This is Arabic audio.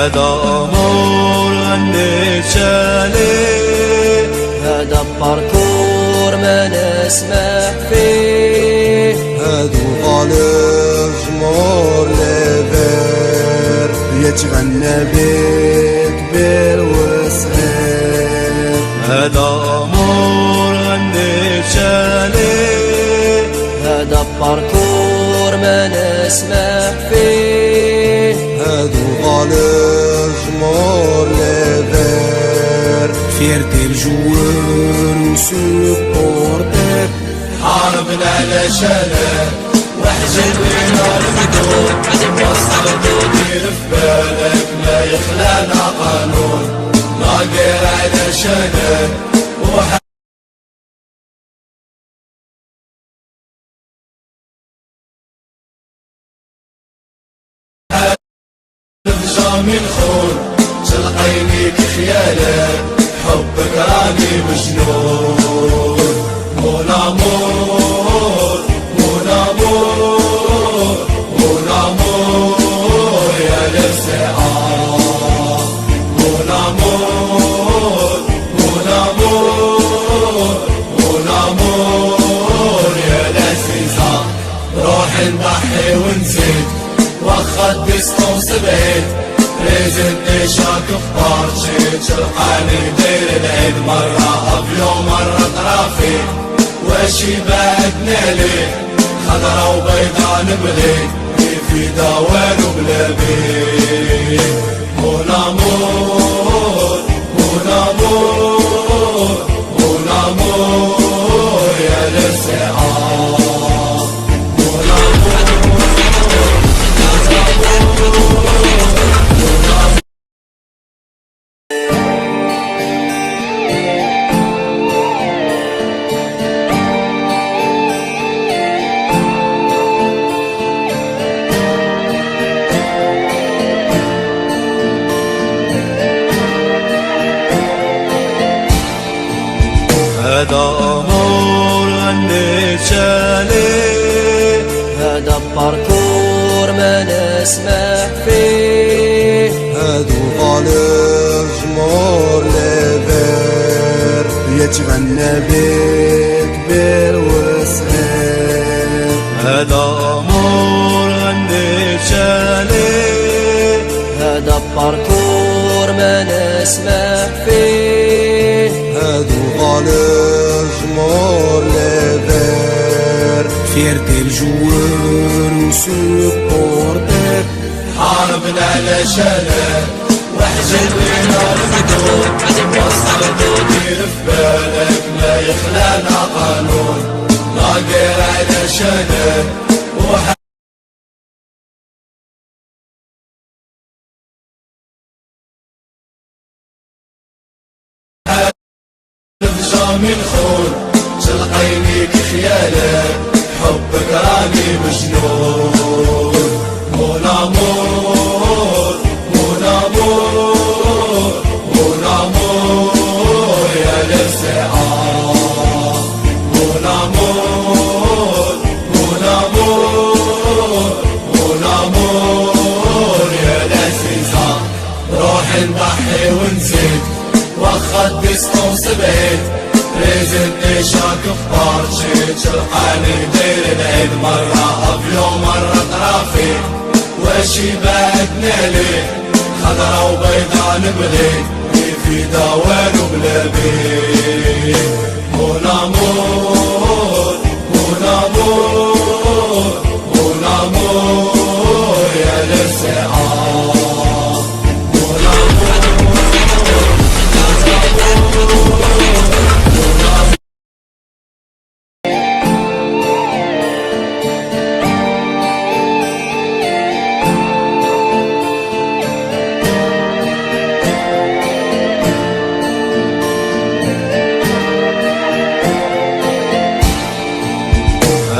هذا أمور غنيتشالي، هذا باركور ما نسمح فيه، هادو غالب جمهور ليفير يتغنى بيه كبير وصغير. هذا أمور غنيتشالي، هذا باركور ما نسمح فيه، هادو غالب جمهور ليفير فيرتي الجوار وسبورتر، حاربنا على شانه وحجب بينا الحدود، وصلت ودير في بالك ما يخلانا قانون، ناقر على شانه جامي الخون، تلقيني خيالك حبك راني مجنون. مون امور مون امور مون امور يا للسعار، مون امور مون امور مون امور يا للسيزار. روح نضحي ونزيد واخد ديستون سبعيد، ريزن نشاك ببارشي تلقاني داير العيد، مرة افيون مرة طرافيك واشي بعدنا ليه، خضرا وبيضا نبغيك في دوان وبلا بيك. مون امور مون امور مون امور يا للسعار، مون امور هذا أمور غنيتشالي، هذا باركور ما نسمح فيه، هادو غالب جمهور ليفير يتغنى بيه كبير وصغير. هذا أمور غنيتشالي، هذا باركور ما نسمح فيه، هادو غالب جمهور ليفير فيرتي الجوار وسبورتر، حاربنا على شانه وحجب بينا الحدود، وصلت ودير في بالك ما يخلانا قانون، ناقر على شانه جامي الخون، تلقيني خيالك حبك راني مجنون. مون امور مون امور مون امور يا للسعار، مون امور مون امور مون امور يا للسيزار. روح نضحي ونزيد واخد ديستون سبعيد، ريزن نشاك ببارشي تلقاني داير العيد، مرة افيون مرة طرافيك واشي بعدنا ليه، خضرا وبيضا نبغيك في دوان وبلا بيك. مون امور مون امور